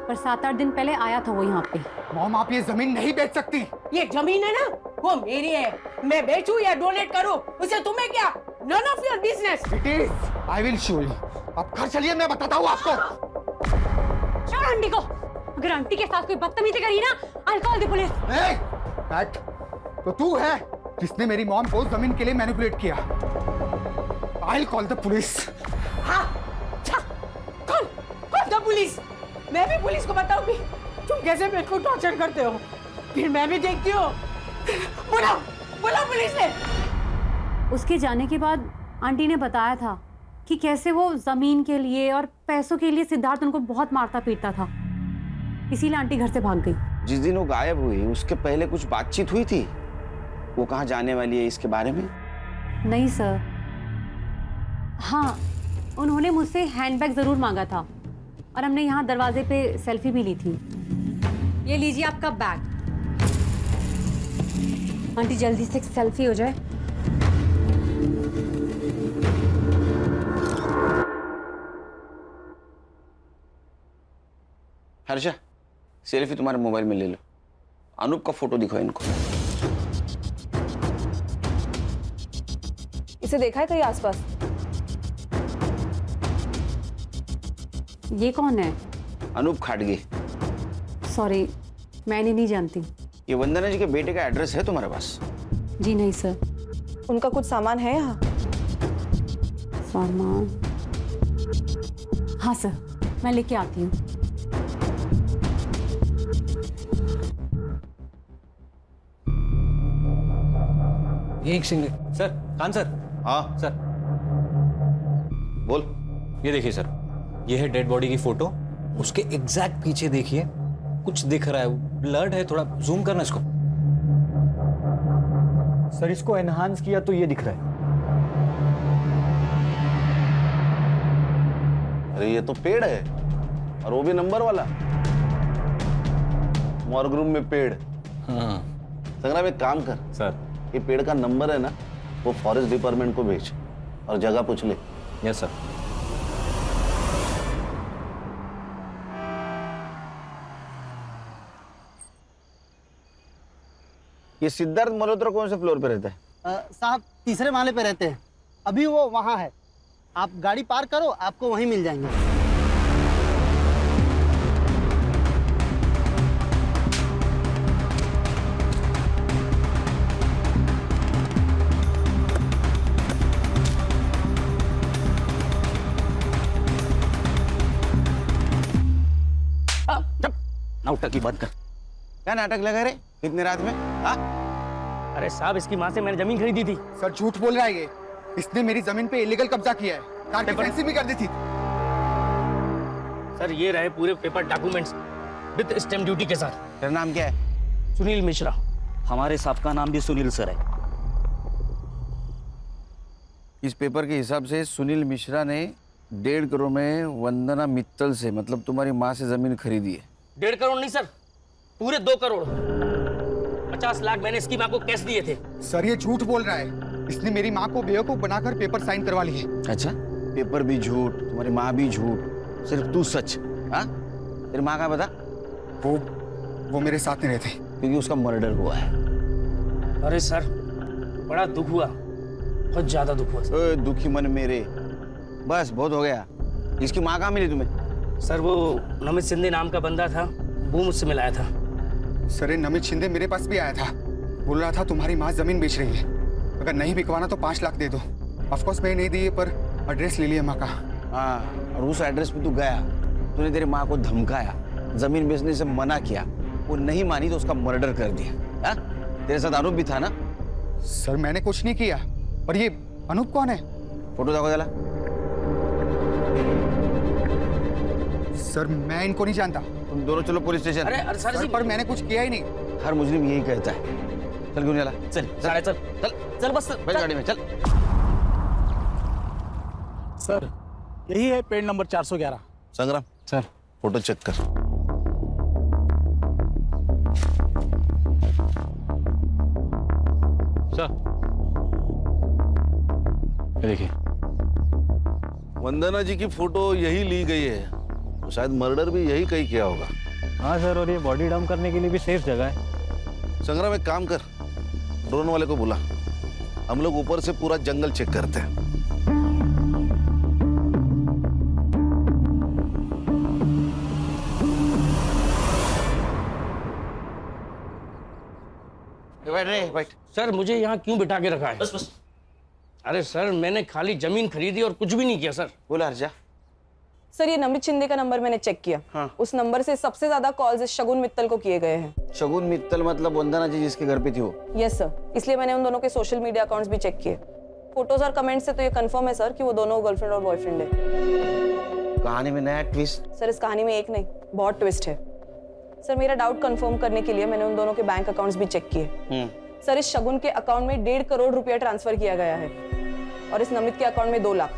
Speaker 5: पर 7-8 दिन पहले आया था वो यहाँ पे।
Speaker 12: मॉम, आप ये जमीन नहीं बेच सकती।
Speaker 9: ये जमीन है ना, वो मेरी है। मैं बेचूं या डोनेट करूं, उसे तुम्हें क्या? None of your business.
Speaker 12: It is. I will show you. आप घर चलिए, मैं बताता हूँ आपको।
Speaker 5: छोड़ आंटी को। अगर आंटी के साथ कोई बदतमीजी करी ना, I'll call the police.
Speaker 12: बैठ। तो तू है जिसने मेरी मॉम को जमीन के लिए मैनिपुलेट किया। I call the police.
Speaker 9: हाँ, कौन द पुलिस? मैं भी पुलिस को बताऊंगी तुम कैसे मेरे को टॉर्चर करते हो। फिर मैं भी देखती हूँ। बुलाओ पुलिस ने।
Speaker 5: उसके जाने के बाद आंटी ने बताया था कि कैसे वो जमीन के लिए और पैसों के लिए सिद्धार्थ उनको बहुत मारता पीटता था, इसीलिए आंटी घर से भाग गई।
Speaker 3: जिस दिन वो गायब हुई उसके पहले कुछ बातचीत हुई थी? वो कहाँ जाने वाली है इसके बारे में?
Speaker 5: नहीं सर। हाँ, उन्होंने मुझसे हैंडबैग जरूर मांगा था और हमने यहाँ दरवाजे पे सेल्फी भी ली थी। ये लीजिए आपका बैग। आंटी जल्दी से एक सेल्फी हो जाए।
Speaker 3: हर्षा, सेल्फी तुम्हारे मोबाइल में ले लो। अनूप का फोटो दिखाओ इनको।
Speaker 1: इसे देखा है कहीं आसपास?
Speaker 5: ये कौन है?
Speaker 3: अनूप खाटगे।
Speaker 5: सॉरी, मैंने नहीं जानती।
Speaker 3: ये वंदना जी के बेटे का एड्रेस है तुम्हारे पास?
Speaker 5: जी नहीं सर।
Speaker 1: उनका कुछ सामान है यहाँ?
Speaker 5: सामान? हाँ सर, मैं लेके आती हूँ।
Speaker 11: एक सेकंड सर, खान सर।
Speaker 10: हाँ
Speaker 11: सर
Speaker 10: बोल।
Speaker 11: ये देखिए सर, ये है डेड बॉडी की फोटो, उसके एग्जैक्ट पीछे देखिए कुछ दिख रहा है, ब्लड है, थोड़ा जूम करना इसको।
Speaker 2: सर इसको एनहांस किया तो ये दिख रहा है।
Speaker 10: अरे ये तो पेड़ है, और वो भी नंबर वाला। मॉर्ग रूम में पेड़।
Speaker 11: हाँ
Speaker 10: संग्राम एक काम कर,
Speaker 11: सर।
Speaker 10: ये पेड़ का नंबर है ना, वो फॉरेस्ट डिपार्टमेंट को भेज और जगह पूछ ले।
Speaker 11: Yes sir.
Speaker 3: ये सिद्धार्थ मल्होत्रा कौन से फ्लोर पे रहता है?
Speaker 12: साहब तीसरे माले पे रहते हैं, अभी वो वहाँ है। आप गाड़ी पार करो, आपको वहीं मिल जाएंगे।
Speaker 14: नाटक की बात कर।
Speaker 3: क्या नाटक लगा रे इतने रात में? हाँ?
Speaker 12: अरे साहब, इसकी माँ से मैंने जमीन खरीदी थी। सर झूठ बोल रहा है ये, इसने मेरी जमीन पे इलीगल कब्जा किया है, कार की फैंसी भी कर दी थी।
Speaker 15: सर ये रहे पूरे paper documents with stamp duty के साथ।
Speaker 3: तेरा नाम क्या है?
Speaker 15: सुनील मिश्रा।
Speaker 14: हमारे साहब का नाम भी सुनील सर है।
Speaker 3: इस पेपर के हिसाब से सुनील मिश्रा ने 1.5 करोड़ में वंदना मित्तल से, मतलब तुम्हारी माँ से जमीन खरीदी है।
Speaker 15: 1.5 करोड़ नहीं सर, पूरे 2 करोड़ 50 लाख मैंने इसकी माँ को कैश दिए थे।
Speaker 12: सर ये झूठ बोल रहा है, इसने मेरी माँ को बेवकूफ बनाकर पेपर साइन करवा लिए।
Speaker 3: अच्छा, पेपर भी झूठ, तुम्हारी माँ भी झूठ, सिर्फ तू सच। हाँ? तेरी माँ का बता?
Speaker 12: वो मेरे साथ नहीं रहते,
Speaker 3: क्योंकि उसका मर्डर हुआ है।
Speaker 15: अरे सर बड़ा दुख हुआ, बहुत ज्यादा दुख हुआ।
Speaker 3: ओए दुखी मन मेरे, बस बहुत हो गया। इसकी माँ कहाँ मिली तुम्हें?
Speaker 15: सर वो नमित शिंदे नाम का बंदा था, वो मुझसे मिलाया था।
Speaker 12: सर नमित शिंदे मेरे पास भी आया था, बोल रहा था तुम्हारी माँ जमीन बेच रही है, अगर नहीं बिकवाना तो 5 लाख दे दो। ऑफकोर्स मैं नहीं दी, पर एड्रेस ले लिया माँ का।
Speaker 3: हाँ, और उस एड्रेस पे तू गया, तूने तेरी माँ को धमकाया, जमीन बेचने से मना किया, वो नहीं मानी तो उसका मर्डर कर दिया। हाँ? तेरे साथ अनूप भी था ना?
Speaker 12: सर मैंने कुछ नहीं किया, और ये अनूप कौन है?
Speaker 3: फोटो देखो जरा।
Speaker 12: सर मैं इनको नहीं जानता।
Speaker 3: तुम दोनों चलो पुलिस स्टेशन।
Speaker 15: अरे सर
Speaker 12: पर मैंने कुछ किया ही नहीं।
Speaker 3: हर मुजरिम यही कहता है। चल क्यों नहीं चला?
Speaker 14: चल
Speaker 15: चल चल
Speaker 14: चल चल बस
Speaker 3: बैठ गाड़ी में, चल।
Speaker 12: सर यही है पेड़ नंबर 411।
Speaker 10: संग्राम
Speaker 11: सर
Speaker 10: फोटो चेक कर।
Speaker 11: सर ये देखिए,
Speaker 10: वंदना जी की फोटो यही ली गई है, तो शायद मर्डर भी यही कहीं किया होगा।
Speaker 11: हाँ सर, और ये बॉडी डंप करने के लिए भी सेफ जगह है।
Speaker 10: संग्राम एक काम कर, ड्रोन वाले को बुला, हम लोग ऊपर से पूरा जंगल चेक करते हैं।
Speaker 3: बैठ रे, बैठ।
Speaker 15: सर मुझे यहाँ क्यों बिठा के रखा है?
Speaker 14: बस बस।
Speaker 15: अरे सर मैंने खाली जमीन खरीदी और कुछ भी नहीं किया सर।
Speaker 3: बोला हर्षा।
Speaker 1: सर ये नमित शिंदे का नंबर मैंने चेक किया।
Speaker 3: हाँ।
Speaker 1: उस नंबर से सबसे ज्यादा कॉल्स इस शगुन मित्तल को किए गए हैं।
Speaker 3: शगुन मित्तल मतलब वंदना जी जिसके घर पे थी वो?
Speaker 1: यस सर, इसलिए मैंने उन दोनों के सोशल मीडिया अकाउंट्स भी चेक किए। फोटोज और कमेंट से तो ये कंफर्म है सर कि वो दोनों गर्लफ्रेंड और बॉयफ्रेंड है।
Speaker 3: कहानी में नया ट्विस्ट।
Speaker 1: सर इस कहानी में एक नहीं, बहुत ट्विस्ट है। सर मेरा डाउट कंफर्म करने के लिए मैंने उन दोनों के बैंक अकाउंट्स भी चेक किए। सर इस शगुन के अकाउंट में 1.5 करोड़ रुपया ट्रांसफर किया गया है, और इस नमित के अकाउंट में 2 लाख,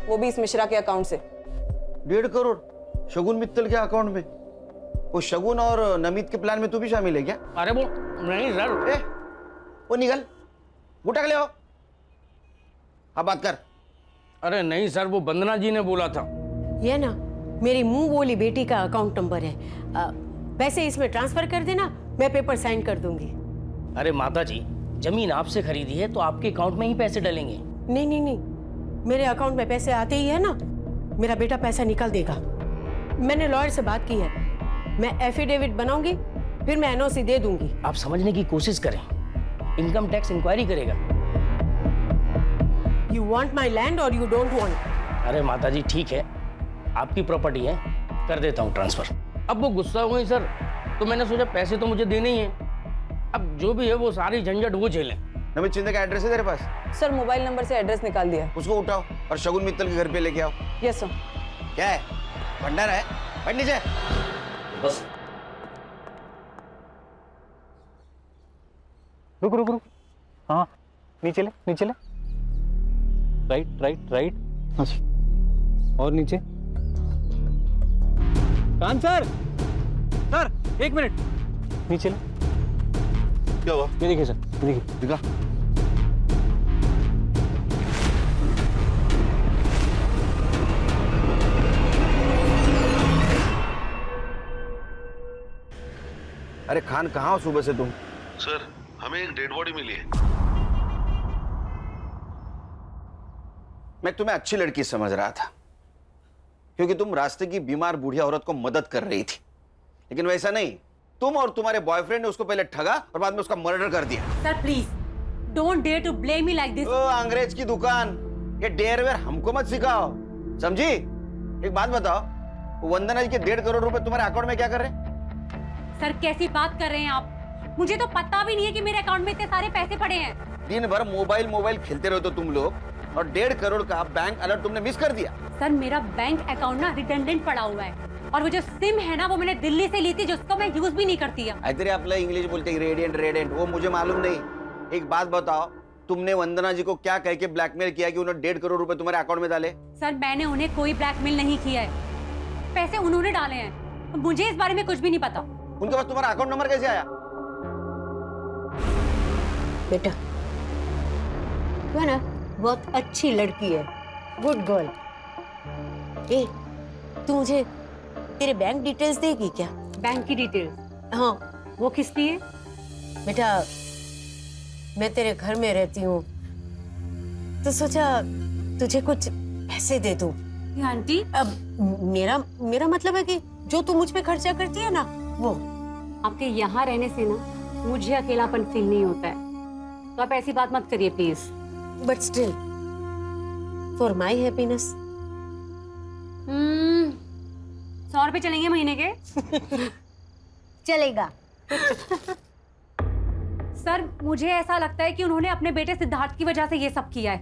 Speaker 1: वो भी इस मिश्रा के अकाउंट से।
Speaker 3: 1.5 करोड़ शगुन मित्तल के अकाउंट में? वो शगुन और नमित के प्लान में तू भी शामिल है क्या?
Speaker 15: अरे वो नहीं सर।
Speaker 3: वो निकल, उठा ले आओ। अब बात कर।
Speaker 15: अरे नहीं सर, वो वंदना जी ने बोला था।
Speaker 9: ये ना मेरी मुंह बोली बेटी का अकाउंट नंबर है, पैसे इसमें ट्रांसफर कर देना, मैं पेपर साइन कर दूंगी।
Speaker 15: अरे माता जी, जमीन आपसे खरीदी है तो आपके अकाउंट में ही पैसे डलेंगे।
Speaker 9: नहीं नहीं नहीं, मेरे अकाउंट में पैसे आते ही है ना, मेरा बेटा पैसा निकाल देगा। मैंने लॉयर से बात की है, मैं एफिडेविट बनाऊंगी, फिर मैं एनओसी दे दूंगी।
Speaker 15: आप समझने की कोशिश करें, इनकम टैक्स इंक्वायरी करेगा।
Speaker 9: यू वांट माई लैंड और यू डोंट वांट?
Speaker 15: अरे माता जी ठीक है, आपकी प्रॉपर्टी है, कर देता हूँ ट्रांसफर। अब वो गुस्सा हुए सर, तो मैंने सोचा पैसे तो मुझे देने ही हैं, अब जो भी है वो सारी झंझट वो झेलें।
Speaker 3: नमित शिंदे का एड्रेस है तेरे पास?
Speaker 1: सर मोबाइल नंबर से एड्रेस निकाल दिया है।
Speaker 3: उसको उठाओ और शगुन मित्तल के घर पे लेके आओ।
Speaker 1: Yes sir.
Speaker 3: क्या है, भंडार है? बैठ नीचे।
Speaker 15: बस
Speaker 11: रुक रुक रुक, हाँ नीचे ले, नीचे ले, राइट राइट राइट, अच्छा और नीचे। कान सर, सर एक मिनट, नीचे ले।
Speaker 10: क्या हुआ?
Speaker 11: ये देखिए सर, ये देखिए।
Speaker 10: दिखा।
Speaker 3: अरे खान, कहाँ हो सुबह से तुम?
Speaker 10: सर हमें एक डेड बॉडी मिली है।
Speaker 3: मैं तुम्हें अच्छी लड़की समझ रहा था, क्योंकि तुम रास्ते की बीमार बूढ़ी औरत को मदद कर रही थी, लेकिन वैसा नहीं। तुम और तुम्हारे बॉयफ्रेंड ने उसको पहले ठगा और बाद में उसका मर्डर कर दिया।
Speaker 5: Sir please don't dare to blame me like this.
Speaker 3: ओ अंग्रेज की दुकान, ये डेयर वेयर हमको मत सिखाओ, समझी? एक बात बताओ, वंदना जी के 1.5 करोड़ रुपए तुम्हारे अकाउंट में क्या कर रहे हैं?
Speaker 5: सर कैसी बात कर रहे हैं आप? मुझे तो पता भी नहीं है कि मेरे अकाउंट में इतने सारे पैसे पड़े हैं।
Speaker 3: दिन भर मोबाइल खेलते रहते हो तुम लोग, और 1.5 करोड़ का बैंक अलर्ट तुमने मिस कर दिया।
Speaker 5: सर मेरा बैंक अकाउंट ना रिडंडेंट पड़ा हुआ है, और वो जो सिम है ना वो मैंने दिल्ली से ली थी, जिसको मैं यूज भी नहीं करती है।
Speaker 3: तेरे आपला इंग्लिश बोलते रेडियंट, वो मुझे मालूम नहीं। एक बात बताओ, तुमने वंदना जी को क्या कह के ब्लैकमेल किया कि उन्होंने 1.5 करोड़ रुपए तुम्हारे अकाउंट में डाले?
Speaker 5: सर मैंने उन्हें कोई ब्लैकमेल नहीं किया है, पैसे उन्होंने डाले हैं, मुझे इस बारे में कुछ भी नहीं पता।
Speaker 3: उनके पास तुम्हारा अकाउंट नंबर कैसे आया?
Speaker 9: बेटा तू है ना बहुत अच्छी लड़की है, गुड गर्ल। ए तू मुझे तेरे बैंक डिटेल्स देगी क्या?
Speaker 5: बैंक की डिटेल्स?
Speaker 9: हाँ।
Speaker 5: वो किस लिए?
Speaker 9: बेटा मैं तेरे घर में रहती हूँ, तो सोचा तुझे कुछ पैसे दे दूं।
Speaker 5: आंटी
Speaker 9: अब मेरा मतलब है कि जो तू मुझ पे खर्चा करती है ना वो।
Speaker 5: आपके यहाँ रहने से ना मुझे अकेलापन फील नहीं होता है, तो आप ऐसी बात मत करिए please.
Speaker 9: But still for my happiness.
Speaker 5: 100 रुपए चलेंगे महीने के?
Speaker 9: चलेगा।
Speaker 5: सर मुझे ऐसा लगता है कि उन्होंने अपने बेटे सिद्धार्थ की वजह से ये सब किया है।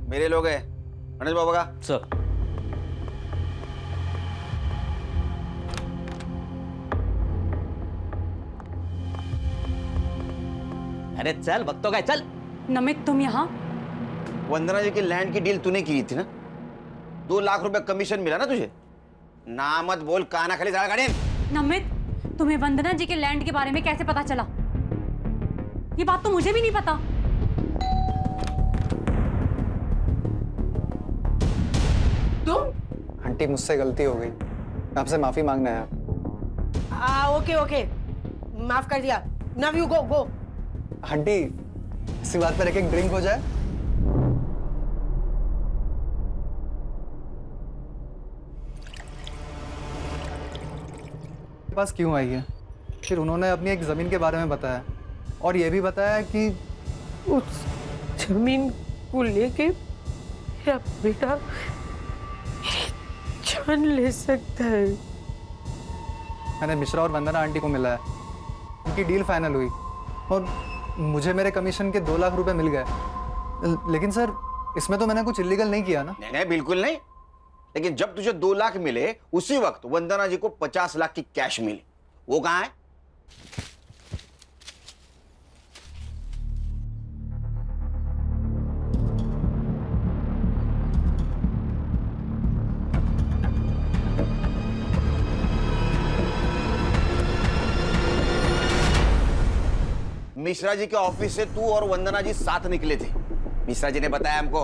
Speaker 3: मेरे लोग हैं गणेश बाबा का।
Speaker 14: सर अरे चल, भक्तों का चल।
Speaker 5: नमित तुम यहाँ?
Speaker 3: वंदना जी की लैंड की डील तूने की थी ना, 2 लाख रुपए कमीशन मिला ना तुझे? ना मत बोल, काना खाली जाड़ा गाड़ी।
Speaker 5: नमित तुम्हें वंदना जी के लैंड के बारे में कैसे पता चला? ये बात तो मुझे भी नहीं पता।
Speaker 12: तुम? आंटी मुझसे गलती हो गई, मैं आपसे माफी मांगने आया।
Speaker 9: ओके माफ कर दिया। Now you go.
Speaker 12: आंटी इसी बात पर एक ड्रिंक हो जाए। पास क्यों आई है? फिर उन्होंने अपनी एक जमीन के बारे में बताया, और ये भी बताया कि
Speaker 9: उस जमीन को लेके मेरा बेटा जान ले सकता है।
Speaker 12: मैंने मिश्रा और वंदना आंटी को मिला है, उनकी डील फाइनल हुई और मुझे मेरे कमीशन के 2 लाख रुपए मिल गए। लेकिन सर इसमें तो मैंने कुछ इलीगल नहीं किया ना?
Speaker 3: नहीं बिल्कुल नहीं, लेकिन जब तुझे 2 लाख मिले उसी वक्त वंदना जी को 50 लाख की कैश मिली, वो कहाँ है? मिश्रा जी के ऑफिस से तू और वंदना जी साथ निकले थे, मिश्रा जी ने बताया हमको,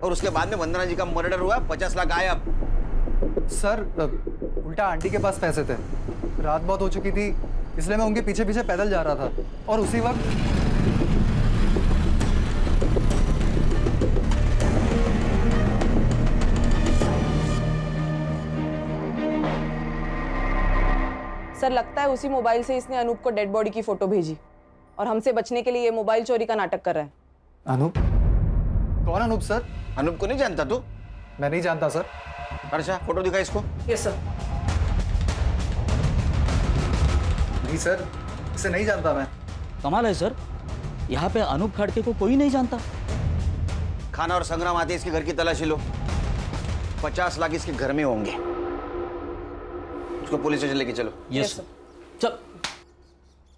Speaker 3: और उसके बाद में वंदना जी का मर्डर हुआ, 50 लाख गायब।
Speaker 12: सर उल्टा आंटी के पास पैसे थे, रात बहुत हो चुकी थी, इसलिए मैं उनके पीछे पीछे पैदल जा रहा था, और उसी वक्त
Speaker 1: सर लगता है उसी मोबाइल से इसने अनूप को डेड बॉडी की फोटो भेजी, और हमसे बचने के लिए ये मोबाइल चोरी का नाटक कर रहा है।
Speaker 12: अनूप? कौन अनूप सर?
Speaker 3: अनूप को नहीं जानता तू?
Speaker 12: मैं नहीं जानता सर।
Speaker 3: अच्छा फोटो दिखा इसको।
Speaker 1: Yes sir.
Speaker 12: नहीं सर, इसे नहीं जानता मैं।
Speaker 14: कमाल है सर, यहाँ पे अनूप खाड़के को कोई नहीं जानता।
Speaker 3: खाना और संग्राम आते इसके घर की तलाशी लो, 50 लाख इसके घर में होंगे। उसको पुलिस स्टेशन लेके चलो।
Speaker 14: Yes sir. चल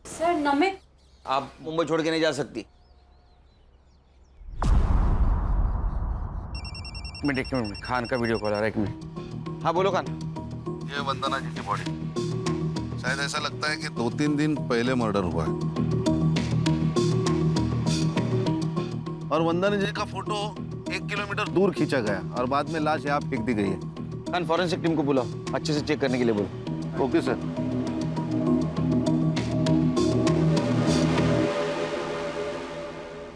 Speaker 5: सर नमित,
Speaker 3: आप मुंबई छोड़ के नहीं जा सकती। एक मिनट, खान का वीडियो कॉल आ रहा है, एक मिनट। हाँ बोलो खान।
Speaker 10: ये वंदना जी की बॉडी, शायद ऐसा लगता है कि 2-3 दिन पहले मर्डर हुआ है। और वंदना जी का फोटो 1 किलोमीटर दूर खींचा गया और बाद में लाश यहाँ फेंक दी गई है।
Speaker 3: खान फॉरेंसिक टीम को बुलाओ, अच्छे से चेक करने के लिए बोलो।
Speaker 10: Okay sir.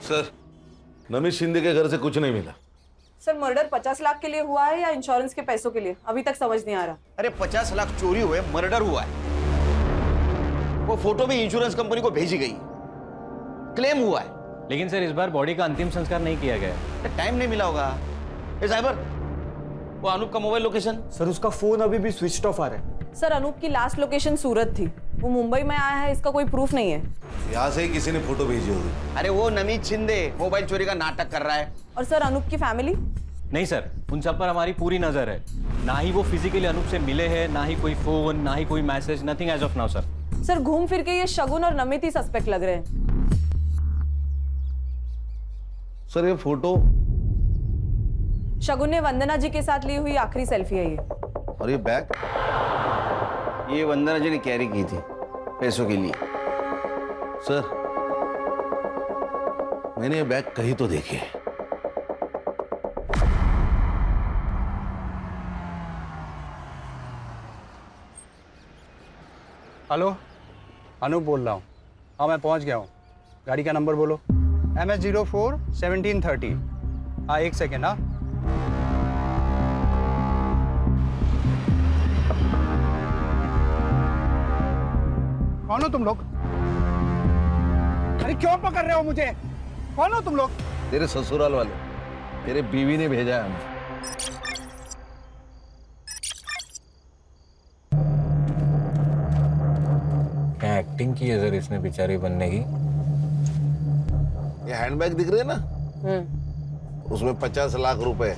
Speaker 10: Sir, Namit Shinde के घर से कुछ नहीं मिला।
Speaker 1: सर मर्डर 50 लाख के लिए हुआ है या इंश्योरेंस के पैसों के लिए, अभी तक समझ नहीं आ रहा।
Speaker 3: अरे 50 लाख चोरी हुए, मर्डर हुआ है। वो फोटो भी इंश्योरेंस कंपनी को भेजी गई, क्लेम हुआ है।
Speaker 11: लेकिन सर इस बार बॉडी का अंतिम संस्कार नहीं किया गया।
Speaker 3: टाइम नहीं मिला होगा। ए साइबर, वो अनूप का मोबाइल लोकेशन?
Speaker 2: सर उसका फोन अभी भी स्विच ऑफ आ रहा है।
Speaker 1: सर अनूप की लास्ट लोकेशन सूरत थी, वो मुंबई में आया है, इसका कोई प्रूफ नहीं है।
Speaker 10: यहाँ से ही किसी ने फोटो भेजी होगी।
Speaker 3: अरे वो नमित शिंदे मोबाइल चोरी का नाटक कर रहा है।
Speaker 1: और सर अनूप की फैमिली?
Speaker 11: नहीं सर, उन सब पर हमारी पूरी नजर है। ना ही वो फिजिकली अनूप से मिले हैं, ना ही कोई फोन, ना ही कोई message, nothing as of now sir.
Speaker 1: Sir घूम फिर के ये शगुन और नमित ही सस्पेक्ट लग रहे हैं।
Speaker 10: सर ये फोटो,
Speaker 1: शगुन ने वंदना जी के साथ ली हुई आखिरी सेल्फी है ये।
Speaker 10: और ये बैग,
Speaker 3: ये वंदना जी ने कैरी की थी पैसों के लिए।
Speaker 10: सर मैंने ये बैग कहीं तो देखी है।
Speaker 12: हेलो, अनूप बोल रहा हूँ। हाँ मैं पहुँच गया हूँ। गाड़ी का नंबर बोलो। MS04 1730। हाँ 1 सेकेंड। हाँ कौन हो तुम लोग? अरे क्यों पकड़ रहे हो मुझे? कौन हो तुम लोग?
Speaker 10: तेरे ससुराल वाले, तेरे बीवी ने भेजा है हमें।
Speaker 11: क्या एक्टिंग की है सर इसने बेचारी बनने की।
Speaker 10: ये हैंडबैग दिख रहे हैं ना, उसमें 50 लाख रुपए।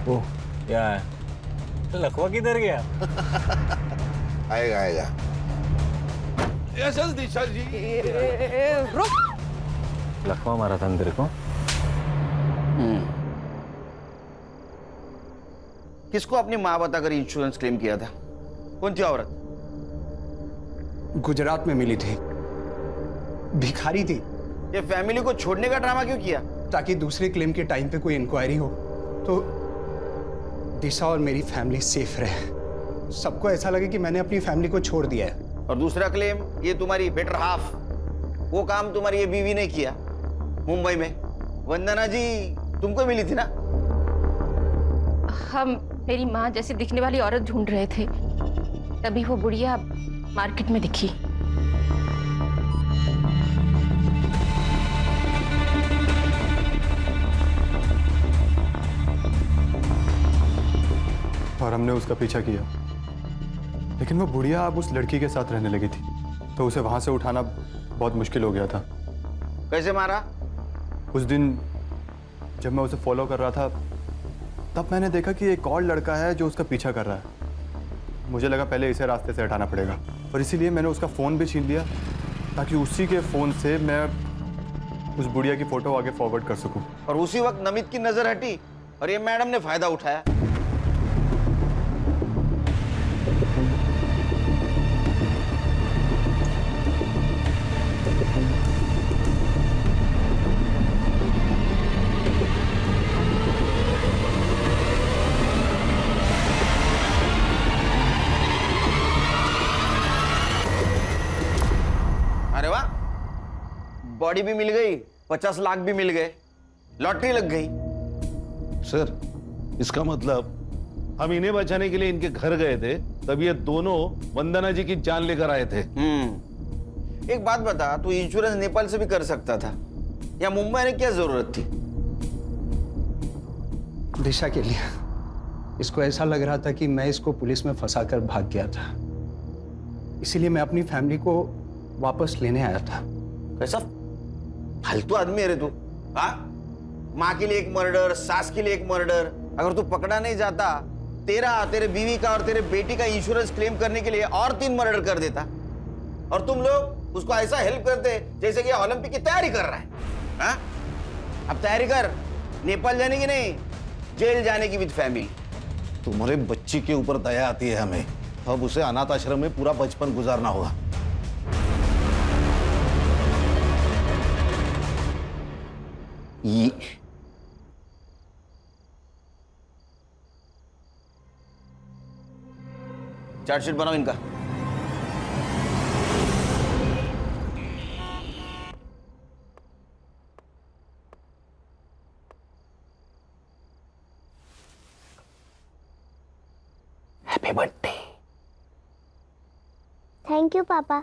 Speaker 11: ओह क्या है, तो लखवा किधर गया?
Speaker 10: आएगा आएगा। यस दिशा जी।
Speaker 11: लखवा मारा था तेरे को?
Speaker 3: किसको अपनी माँ बताकर इंश्योरेंस क्लेम किया था? कौन थी औरत?
Speaker 12: गुजरात में मिली थी, भिखारी थी।
Speaker 3: ये फैमिली को छोड़ने का ड्रामा क्यों किया?
Speaker 12: ताकि दूसरे क्लेम के टाइम पे कोई इंक्वायरी हो तो दिशा और मेरी फैमिली सेफ रहे। सबको ऐसा लगे कि मैंने अपनी फैमिली को छोड़ दिया है।
Speaker 3: और दूसरा क्लेम, ये तुम्हारी बेटर हाफ, वो काम तुम्हारी ये बीवी ने किया मुंबई में। वंदना जी तुमको मिली थी ना?
Speaker 6: हम मेरी माँ जैसी दिखने वाली औरत ढूंढ रहे थे, तभी वो बुढ़िया मार्केट में दिखी।
Speaker 16: और हमने उसका पीछा किया, लेकिन वो बुढ़िया अब उस लड़की के साथ रहने लगी थी, तो उसे वहां से उठाना बहुत मुश्किल हो गया था।
Speaker 3: कैसे मारा?
Speaker 16: उस दिन जब मैं उसे फॉलो कर रहा था, तब मैंने देखा कि एक और लड़का है जो उसका पीछा कर रहा है। मुझे लगा पहले इसे रास्ते से हटाना पड़ेगा, और इसीलिए मैंने उसका फ़ोन भी छीन लिया, ताकि उसी के फ़ोन से मैं उस बुढ़िया की फ़ोटो आगे फॉरवर्ड कर सकूं।
Speaker 3: और उसी वक्त नमित की नजर हटी और ये मैडम ने फायदा उठाया। अरे वाह, बॉडी भी मिल गई, 50 लाख भी मिल गए, लॉटरी लग गई।
Speaker 10: सर इसका मतलब हम इन्हें बचाने के लिए इनके घर गए थे, तब ये दोनों वंदना जी की जान लेकर आए थे।
Speaker 3: एक बात बता, तू इंश्योरेंस नेपाल से भी कर सकता था, या मुंबई में क्या जरूरत थी?
Speaker 12: दिशा के लिए। इसको ऐसा लग रहा था कि मैं इसको पुलिस में फंसाकर भाग गया था, इसीलिए मैं अपनी फैमिली को वापस लेने आया था।
Speaker 3: कैसा फालतू आदमी है रे तू? हाँ, माँ के लिए एक मर्डर, सास के लिए एक मर्डर। अगर तू पकड़ा नहीं जाता, तेरे बीवी का और तेरे बेटी का इंश्योरेंस क्लेम करने के लिए और 3 मर्डर कर देता, और तुम लोग उसको ऐसा हेल्प करते जैसे कि ओलंपिक की तैयारी कर रहा है। हाँ? अब तैयारी कर, नेपाल जाने की नहीं, जेल जाने की विद फैमिली।
Speaker 10: तुम्हारे बच्ची के ऊपर दया आती है हमें, अब उसे अनाथ आश्रम में पूरा बचपन गुजारना होगा।
Speaker 3: ये चार्जशीट बनाओ इनका। Happy birthday.
Speaker 4: थैंक यू पापा।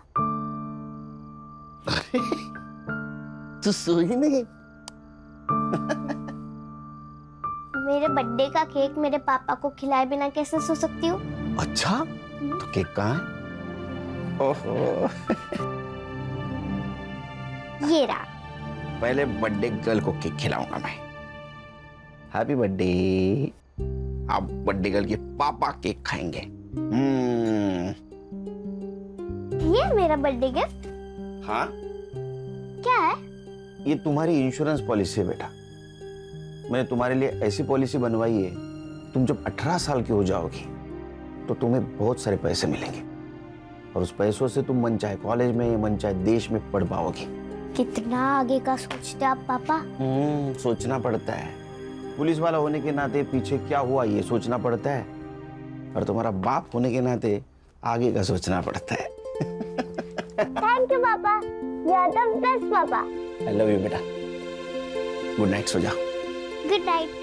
Speaker 3: तू सोई नहीं?
Speaker 4: मेरे बर्थडे का केक मेरे पापा को खिलाए बिना कैसे सो सकती हूँ?
Speaker 3: अच्छा, तो केक कहाँ है? ओहो।
Speaker 4: ये रहा।
Speaker 3: पहले बर्थडे गर्ल को केक खिलाऊंगा मैं। Happy birthday. आप बर्थडे गर्ल के पापा केक खाएंगे।
Speaker 4: ये मेरा बर्थडे गिफ्ट?
Speaker 3: हाँ,
Speaker 4: क्या है?
Speaker 3: ये तुम्हारी इंश्योरेंस पॉलिसी है बेटा। मैंने तुम्हारे लिए ऐसी पॉलिसी बनवाई है, तुम जब 18 साल की हो जाओगी तो तुम्हें बहुत सारे पैसे मिलेंगे, और उस पैसों से तुम मन चाहे कॉलेज में, मन चाहे देश में पढ़ पाओगी।
Speaker 4: कितना आगे का सोचते आप पापा?
Speaker 3: सोचना पड़ता है। पुलिस वाला होने के नाते पीछे क्या हुआ ये सोचना पड़ता है, और तुम्हारा बाप होने के नाते आगे का सोचना पड़ता है।
Speaker 4: थैंक यू पापा, यू आर द बेस्ट पापा।
Speaker 3: आई लव यू बेटा। गुड नाइट, सो जाओ।
Speaker 4: Good night.